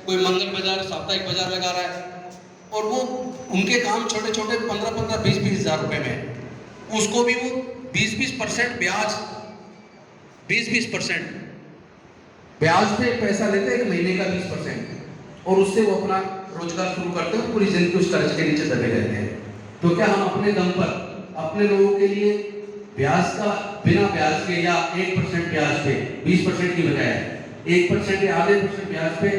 कोई मंगल बाजार, साप्ताहिक बाजार लगा रहा है, और वो उनके काम छोटे छोटे 15-15, 20-20 हज़ार रुपए में है। उसको भी वो 20-20% ब्याज, 20-20% ब्याज पे पैसा लेते हैं, एक महीने का 20%, और उससे वो अपना रोजगार शुरू करते हैं, पूरी जिंदगी उस कर्ज के नीचे दबे रहते हैं। तो क्या हम अपने दम पर अपने लोगों के लिए ब्याज का, बिना ब्याज के या 1% ब्याज पे, 20% की बजाय 1% या आधे % ब्याज पे,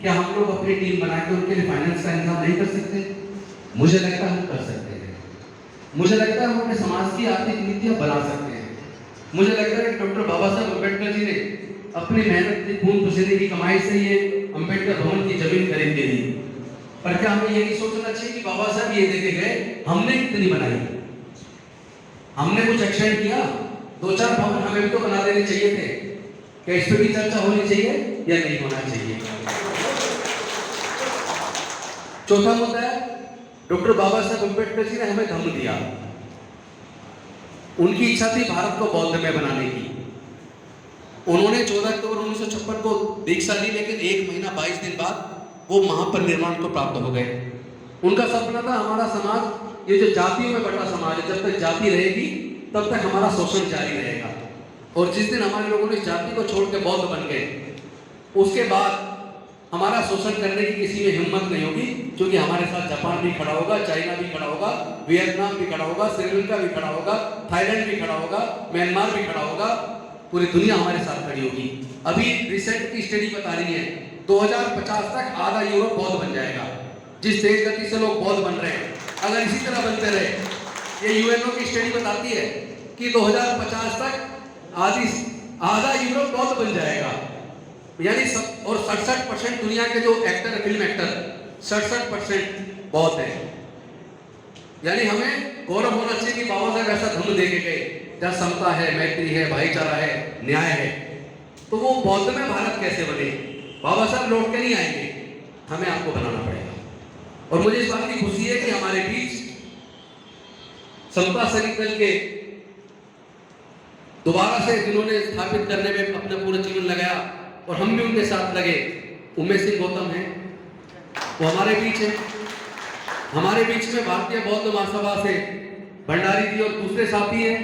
क्या हम लोग अपनी टीम बना के उनके लिए फाइनेंस का इंतजाम नहीं कर सकते? मुझे लगता है हम कर सकते हैं। मुझे लगता है हम अपने समाज की आर्थिक नीतियां बना सकते हैं। मुझे लगता है कि डॉक्टर बाबा साहब अम्बेडकर जी ने अपनी मेहनत की, खून पसीने की कमाई से ये अम्बेडकर भवन की जमीन खरीद के दी। पर क्या हमें ये नहीं सोचना चाहिए कि बाबा साहब ये देके गए, हमने कितनी बनाई, हमने कुछ एक्शन किया? 2-4 भवन हमें भी तो बना देने चाहिए थे। क्या इस पर भी चर्चा होनी चाहिए या नहीं होना चाहिए? चौथा मुद्दा है, डॉक्टर बाबा साहब अम्बेडकर जी ने हमें धम्म दिया। उनकी इच्छा थी भारत को बौद्धमय बनाने की। उन्होंने 14 अक्टूबर 1956 को दीक्षा ली, लेकिन 1 महीना 22 दिन बाद वो महापरिनिर्वाण को प्राप्त हो गए। उनका सपना था हमारा समाज, ये जो जातियों में बटा समाज है, जब तक जाति रहेगी तब तक हमारा शोषण जारी रहेगा। और जिस दिन हमारे लोगों ने जाति को छोड़ के बौद्ध बन गए, उसके बाद हमारा शोषण करने की किसी में हिम्मत नहीं होगी, क्योंकि हमारे साथ जापान भी खड़ा होगा, चाइना भी खड़ा होगा, वियतनाम भी खड़ा होगा, श्रीलंका भी खड़ा होगा, थाईलैंड भी खड़ा होगा, म्यांमार भी खड़ा होगा, पूरी दुनिया हमारे साथ खड़ी होगी। अभी रिसेंट की स्टडी बता रही है 2050 तक आधा यूरोप बौद्ध बन जाएगा। जिस तेज गति से लोग बौद्ध बन रहे हैं, अगर इसी तरह बनते रहे, ये यूएनओ की स्टडी बताती है कि 2050 तक आधा यूरोप बौद्ध बन जाएगा। यानी और 67% दुनिया के जो एक्टर है, फिल्म एक्टर, 67% बौद्ध है। यानी हमें गौरव होना चाहिए कि बाबा साहब ऐसा धम्म दे के गए जहाँ समता है, मैत्री है, भाईचारा है, न्याय है। तो वो बौद्ध में भारत कैसे बने? बाबा साहब लौट के नहीं आएंगे, हमें आपको बनाना पड़ेगा। और मुझे इस बात की खुशी है कि हमारे बीच समता सैनिक दल के दोबारा से जिन्होंने स्थापित करने में अपना पूरा जीवन लगाया, और हम भी उनके साथ लगे, उमेश सिंह गौतम हैं, वो हमारे बीच है। हमारे बीच में भारतीय बौद्ध महासभा से भंडारी जी और दूसरे साथी हैं,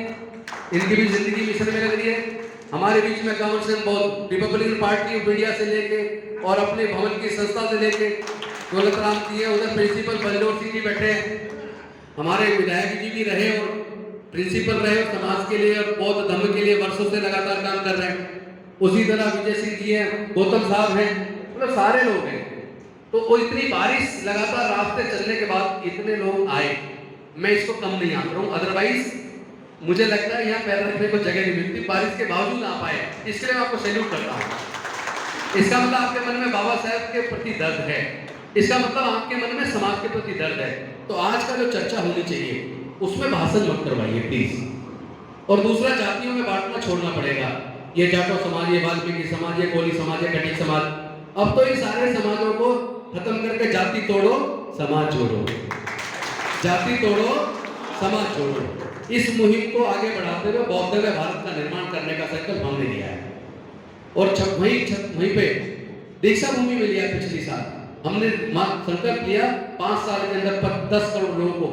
इनकी भी जिंदगी मिशन में लग रही है। हमारे बीच में कंवर सिंह बौद्ध रिपब्लिकन पार्टी ऑफ इंडिया से लेके और अपने भवन की संस्था से लेके दौलत राम जी है, उधर प्रिंसिपल बलजोर सिंह जी बैठे हैं, हमारे विधायक जी भी रहे और प्रिंसिपल रहे और समाज के लिए और बौद्ध धर्म के लिए वर्षों से लगातार काम कर रहे हैं। उसी तरह विजय सिंह जी हैं, गौतम साहब हैं, मतलब सारे लोग हैं। तो वो इतनी बारिश लगातार रास्ते चलने के बाद इतने लोग आए, मैं इसको कम नहीं आंक रहा हूँ। अदरवाइज मुझे लगता है यहाँ पैर रखने को जगह नहीं मिलती, बारिश के बावजूद आ पाए, इसके लिए मैं आपको सैल्यूट करता हूँ। इसका मतलब आपके मन में बाबा साहब के प्रति दर्द है, इसका मतलब आपके मन में समाज के प्रति दर्द है। तो आज का जो चर्चा होनी चाहिए उसमें भाषण मत करवाइए प्लीज। और दूसरा, जातियों में बांटना छोड़ना पड़ेगा। ये जाटो समाज, ये वाल्मीकि समाज, ये कोली समाज, ये कटी समाज, अब तो इन सारे समाजों को खत्म करके जाति तोड़ो समाज जोड़ो, जाति तोड़ो समाज जोड़ो, इस मुहिम को आगे बढ़ाते हुए बौद्धमय भारत का निर्माण करने का संकल्प हमने लिया है। और वहीं पे दीक्षा भूमि में लिया पिछली साल हमने संकल्प लिया 5 साल के अंदर 10 करोड़ लोगों को,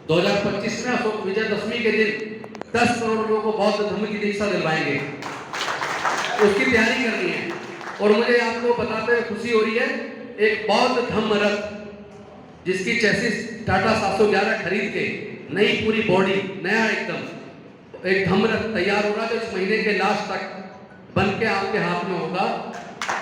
2025 में अशोक विजयदशमी के दिन 10 करोड़ लोगों को बौद्ध धर्म की दीक्षा दिलवाएंगे, उसकी तैयारी करनी है। और मुझे आपको बताते हुए खुशी हो रही है, एक बौद्ध धम्म रथ जिसकी चेसिस टाटा 711 खरीद के नई पूरी बॉडी, नया एकदम एक धम्म रथ तैयार हो रहा है, जो इस महीने के लास्ट तक बन के आपके हाथ में होगा।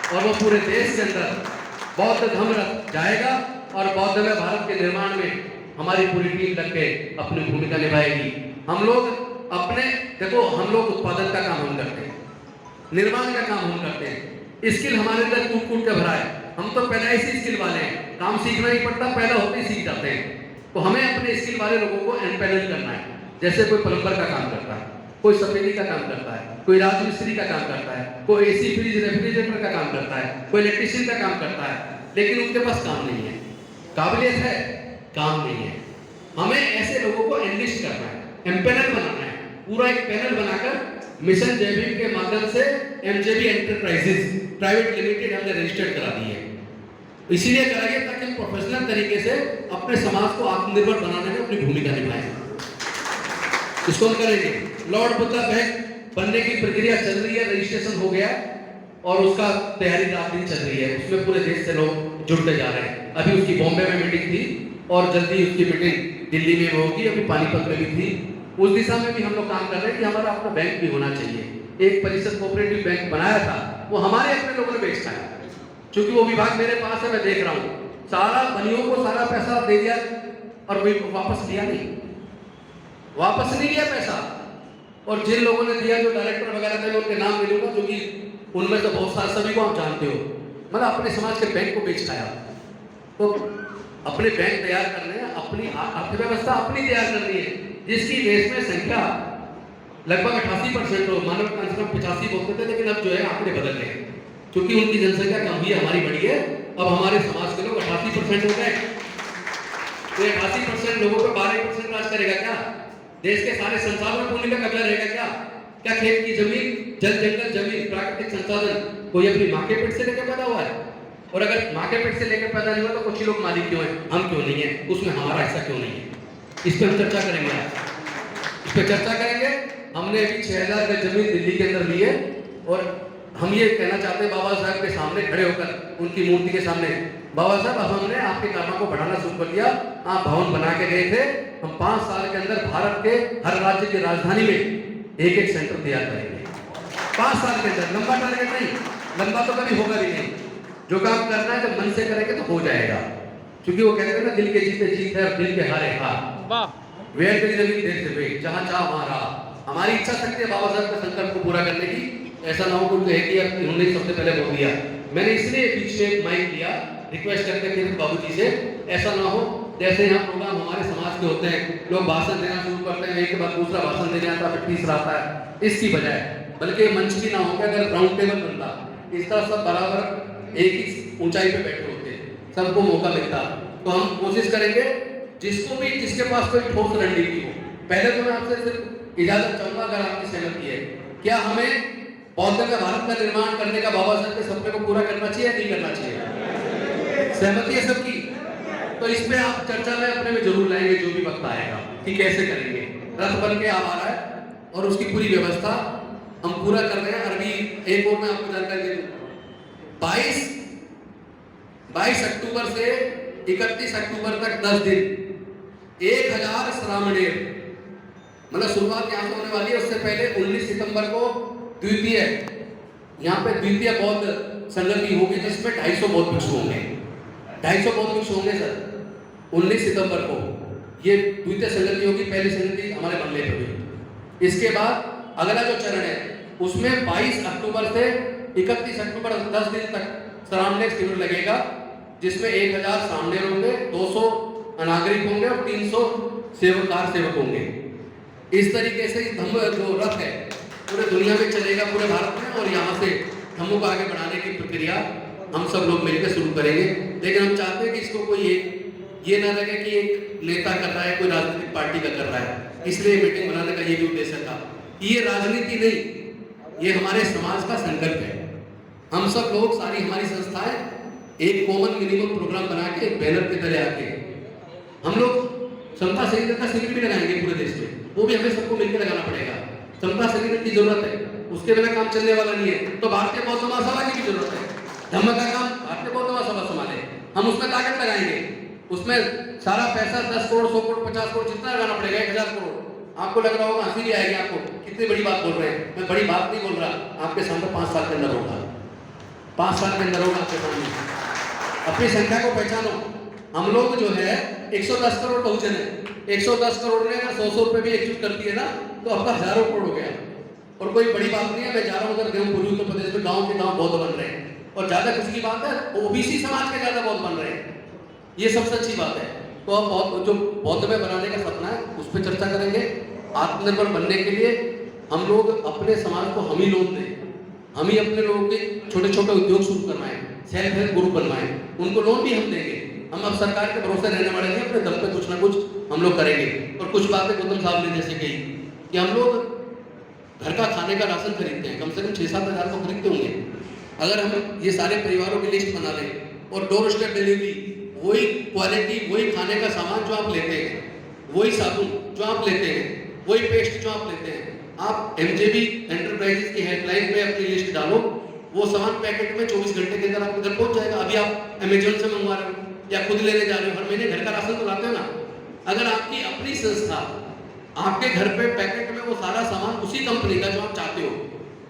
और वो पूरे देश के अंदर बौद्ध धम्म रथ जाएगा और बौद्धमय भारत के निर्माण में हमारी पूरी टीम लग के अपनी भूमिका निभाएगी। हम लोग अपने, देखो हम लोग उत्पादन का काम हम करते हैं, निर्माण का काम हम करते हैं, स्किल हमारे अंदर कूट कूट के भरा है, हम तो पहले ऐसी स्किल वाले हैं, काम सीखना नहीं पड़ता, पहले होते ही सीख जाते हैं। तो हमें अपने स्किल वाले लोगों को एम्पैनल करना है। जैसे कोई प्लम्बर का काम करता है, कोई सफेदी का काम करता है, कोई राजमिस्त्री का काम करता है, कोई एसी फ्रिज रेफ्रिजरेटर का काम करता है, कोई इलेक्ट्रिशियन का काम करता है, लेकिन उनके पास काम नहीं है, काबिलियत है, काम नहीं है। हमें ऐसे लोगों को एनलिस्ट करना है, एम्पैनल बनाना है, पूरा एक पैनल बनाकर मिशन जय भीम के माध्यम से एमजेबी एंटरप्राइजेज प्राइवेट लिमिटेड हमने रजिस्टर्ड करा दी है। इसीलिए कराइए ताकि हम प्रोफेशनल तरीके से अपने समाज को आत्मनिर्भर बनाने में अपनी भूमिका निभाएं। इसको हम करेंगे। लॉर्ड बुद्धा बैंक बनने की प्रक्रिया चल रही है, रजिस्ट्रेशन हो गया और उसका तैयारी रात दिन चल रही है। उसमें पूरे देश से लोग जुड़ते जा रहे हैं। अभी उसकी बॉम्बे में मीटिंग थी और जल्दी उसकी मीटिंग दिल्ली में होगी, अभी पानीपत में भी थी। उस दिशा में भी हम लोग काम कर रहे हैं कि हमारा अपना बैंक भी होना चाहिए। एक परिषद कोऑपरेटिव बैंक बनाया था, वो हमारे अपने लोगों ने बेचा है। क्योंकि वो विभाग मेरे पास है, मैं देख रहा हूँ, सारा बनियों को सारा पैसा दे दिया और वापस लिया नहीं, वापस नहीं लिया पैसा। और जिन लोगों ने दिया, जो डायरेक्टर वगैरह थे, उनके नाम ले लूंगा, जो कि उनमें से बहुत सारे सभी को आप जानते हो। मतलब अपने समाज के बैंक को बेच खाया। तो अपने बैंक तैयार करने हैं, अपनी अर्थव्यवस्था अपनी तैयार करनी है, जिसकी देश में संख्या लगभग 88% हो। मानव कम से कम 85 बोलते थे, लेकिन अब जो है आंकड़े बदल रहे हैं, क्योंकि उनकी जनसंख्या कम हुई है, हमारी बढ़ी है। अब हमारे समाज के लोग 88% हो गए। तो 88% लोगों पे 12% राज करेगा क्या? देश के सारे संसाधन भूमि का कब्जा रहेगा क्या? क्या खेत की जमीन, जल जंगल जमीन, प्राकृतिक संसाधन कोई अपनी माँ के पेट से लेकर पैदा हुआ है? और अगर माँ के पेट से लेकर पैदा नहीं हुआ तो कुछ ही लोग मालिक क्यों हैं, हम क्यों नहीं है? उसमें हमारा हिस्सा क्यों नहीं है? इस पर हम चर्चा करेंगे आज, इस पर चर्चा करेंगे। हमने अभी 6000 गज जमीन दिल्ली के अंदर ली है और हम ये कहना चाहते हैं बाबा साहब के सामने खड़े होकर, उनकी मूर्ति के सामने, बाबा साहब अब हमने आपके कामों को बढ़ाना शुरू कर दिया। आप भवन बना के गए थे, हम 5 साल के अंदर भारत के हर राज्य की राजधानी में एक सेंटर तैयार करेंगे। 5 साल के अंदर। लंबा टारगेट नहीं, लंबा तो कभी होगा भी नहीं। जो काम करना है जब मन से करेंगे तो हो जाएगा। क्योंकि वो कहते हैं ना, दिल के जीते जीत है और दिल के हारे हार। वेयर करी जमीन देर से वेट, जहाँ चाह वहाँ रहा। हमारी इच्छा शक्ति है बाबा साहब के संकल्प को पूरा करने की। ऐसा ना हो कुछ कहे कि उन्होंने सबसे पहले बोल दिया। मैंने इसलिए बीच में माइक लिया, रिक्वेस्ट करते थे बाबूजी से, ऐसा ना हो जैसे यहाँ प्रोग्राम हमारे समाज के होते हैं, लोग भाषण देना शुरू करते हैं, एक के बाद दूसरा भाषण देने आता है, फिर तीसरा आता है। इसकी बजाय बल्कि मंच भी ना हो, अगर राउंड टेबल बनता, इस तरह सब बराबर एक ही ऊंचाई पे बैठे होते, सबको मौका मिलता। तो हम कोशिश करेंगे जिसको भी, जिसके पास कोई ठोस रणनीति हो। पहले तो मैं आपसे सिर्फ इजाजत चाहूंगा, अगर आपकी सहमति है, क्या हमें बौद्ध में भारत का निर्माण करने का बाबा साहब के सपने को पूरा करना चाहिए या नहीं करना चाहिए? सहमति है सबकी? तो इस पे आप चर्चा में अपने में जरूर लाएंगे, जो भी वक्त आएगा कि कैसे करेंगे। रथ बन के आ रहा है और उसकी पूरी व्यवस्था हम पूरा कर रहे हैं। अभी एक और मैं आपको जानकारी दे दूं, 22 अक्टूबर से 31 अक्टूबर तक 10 दिन 1000 श्रामणेर, मतलब शुरुआत यहाँ से होने वाली है। उससे पहले 19 सितंबर को द्वितीय, यहाँ पे द्वितीय बौद्ध संगति होगी, जिसमें 250 बौद्ध भिक्षु होंगे। 250 बौद्ध भिक्षु होंगे सर। 19 सितंबर को ये द्वितीय संगति होगी, पहली संगति हमारे बंगले पे हुई। इसके बाद अगला जो चरण है उसमें 22 अक्टूबर से 31 अक्टूबर 10 दिन तक श्रामणेर शिविर लगेगा, जिसमें 1000 श्रामणेर होंगे, 200 अनागरिक होंगे और 300 सेवक होंगे। इस तरीके से धम्म जो रथ है पूरे दुनिया में चलेगा, पूरे भारत में। और यहाँ से धम्मों को आगे बढ़ाने की प्रक्रिया हम सब लोग मिलकर शुरू करेंगे। लेकिन हम चाहते हैं कि इसको कोई ये ना लगे कि एक नेता कर रहा है, कोई राजनीतिक पार्टी का कर रहा है। इसलिए मीटिंग बनाने का ये भी उद्देश्य था। ये राजनीति नहीं, ये हमारे समाज का संकल्प है। हम सब लोग, सारी हमारी संस्थाएं एक कॉमन मिनिमम प्रोग्राम बना के, एक बैनर के तले आके हम लोग समता सैनिक का शिविर भी लगाएंगे पूरे देश में। वो भी हमें सबको मिलकर लगाना पड़ेगा। समता सैनिक की जरूरत है, उसके बिना काम चलने वाला नहीं है। तो भारतीय बौद्ध महासभा की भी जरूरत है। धम्म का काम भारतीय बौद्ध महासभा संभाले, हम उसमें ताकत लगाएंगे। उसमें सारा पैसा 10 करोड़, 100 करोड़, 50 करोड़ जितना लगाना पड़ेगा, 1000 करोड़। आपको लग रहा होगा, हंसी भी आएगी आपको, कितनी बड़ी बात बोल रहे हैं। मैं बड़ी बात नहीं बोल रहा, आपके सामने 5 साल के अंदर होगा, 5 साल के अंदर होगा आपके सामने। अपनी संख्या को पहचानो। हम लोग जो है 110 करोड़ बहुजन है। 110 करोड़ ने अगर 100 रुपए भी एकजुट कर दिए ना, तो आपका हजारों करोड़ हो गया। और कोई बड़ी बात नहीं है। मैं जा रहा हूँ उधर देवपुरी उत्तर प्रदेश में, गाँव के गाँव बौद्ध बन रहे हैं। और ज्यादा खुशी की बात है, ओबीसी समाज के ज्यादा बौद्ध बन रहे हैं। ये सबसे अच्छी बात है। तो अब बहुत जो बौद्ध में बनाने का सपना है उस पर चर्चा करेंगे। आत्मनिर्भर बनने के लिए हम लोग अपने समाज को हम ही लोन दें, हम ही अपने लोगों के छोटे छोटे उद्योग शुरू करवाएं, सेल्फ हेल्प ग्रुप बनवाएं, उनको लोन भी हम देंगे। हम अब सरकार के भरोसे रहने वाले नहीं, अपने दम पे कुछ ना कुछ हम लोग करेंगे। और कुछ बातें गौतम साहब ने जैसे कही कि हम लोग घर का खाने का राशन खरीदते हैं, कम से कम 6-7 हज़ार को खरीदते होंगे। अगर हम ये सारे परिवारों की लिस्ट बना लें और डोर स्टेप डिलीवरी, वही क्वालिटी, वही खाने का सामान जो आप लेते हैं, वही साबुन जो आप लेते हैं, वही पेस्ट जो आप लेते हैं, आप एमजेबी एंटरप्राइजेस की हेल्पलाइन पे अपनी लिस्ट डालो, वो सामान पैकेट में 24 घंटे के अंदर आपके घर पहुंच जाएगा। अभी आप अमेजोन से मंगवा रहे हो या खुद लेने जा रहे हो, हर महीने घर का राशन तो लाते हो ना। अगर आपकी अपनी संस्था आपके घर पे पैकेट में वो सारा सामान उसी कंपनी का जो आप चाहते हो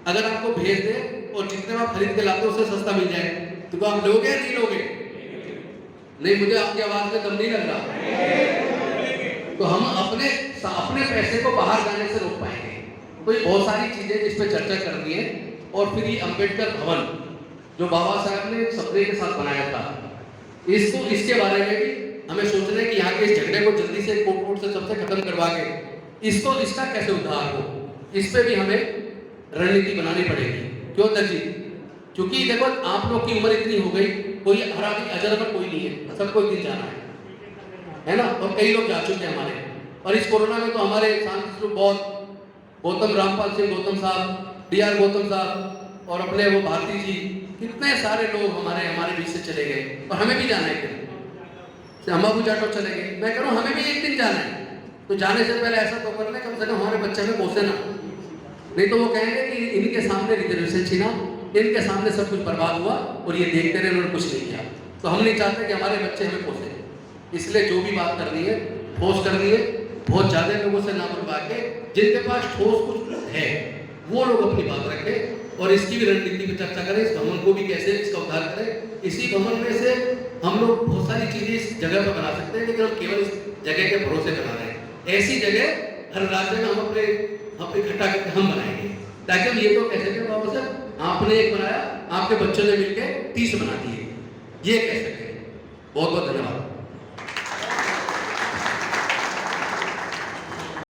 अगर आपको भेज दे और जितने आप खरीद के लाते हो उससे सस्ता मिल जाए, तो आप लोगे या नहीं लोगे? नहीं, मुझे आपकी आवाज में दम नहीं लग रहा। तो हम अपने पैसे को बाहर जाने से रोक पाएंगे। तो ये बहुत सारी चीजें जिस पे चर्चा करनी है। और फिर ये अंबेडकर भवन जो बाबा साहब ने सपने के साथ बनाया था, इसके बारे में भी हमें सोचना है कि यहाँ के इस झगड़े को जल्दी से कोर्ट से सबसे खत्म करवा के इसका कैसे उद्धार हो, इस पे भी हमें रणनीति बनानी पड़ेगी। क्यों दर्जी? क्योंकि देखो आप लोग की उम्र इतनी हो गई, कोई हर आदमी अजर में कोई नहीं है, सबको एक दिन जाना है ना। और कई लोग जा चुके हैं हमारे, और इस कोरोना में तो हमारे सांसद लोग बहुत, गौतम रामपाल सिंह गौतम साहब, डी.आर. गौतम साहब और अपने वो भारती जी, कितने सारे लोग हमारे बीच से चले गए। और हमें भी जाना है, अम्बाबू जाटो चले गए। मैं कह रहा हूँ हमें भी एक दिन जाना है, तो जाने से पहले ऐसा तो कर ले कम से कम हमारे बच्चे में पोसे ना, नहीं तो वो कहेंगे कि इनके सामने रिजर्वेशन छीना, इनके सामने सब कुछ बर्बाद हुआ और ये देखते रहे, उन्होंने कुछ नहीं किया। तो हम नहीं चाहते कि हमारे बच्चे हमें पोसे। इसलिए जो भी बात करनी है, ठोस करनी है, बहुत ज्यादा लोगों से ना बनवा के, जिनके पास ठोस कुछ है वो लोग अपनी बात रखें और इसकी भी रणनीति पर चर्चा करें। इस भवन को भी कैसे इसका उद्धार करें। इसी भवन में से हम लोग बहुत सारी चीजें इस जगह पर बना सकते हैं, लेकिन हम केवल इस जगह के भरोसे बना रहे हैं। ऐसी जगह हर राज्य में हम अपने इकट्ठा करके हम बनाएंगे, ताकि हम ये तो कह सकें बाबा साहब आपने एक बनाया, आपके बच्चों ने मिलकर 30 बना दिए, ये कह सकें। बहुत बहुत धन्यवाद।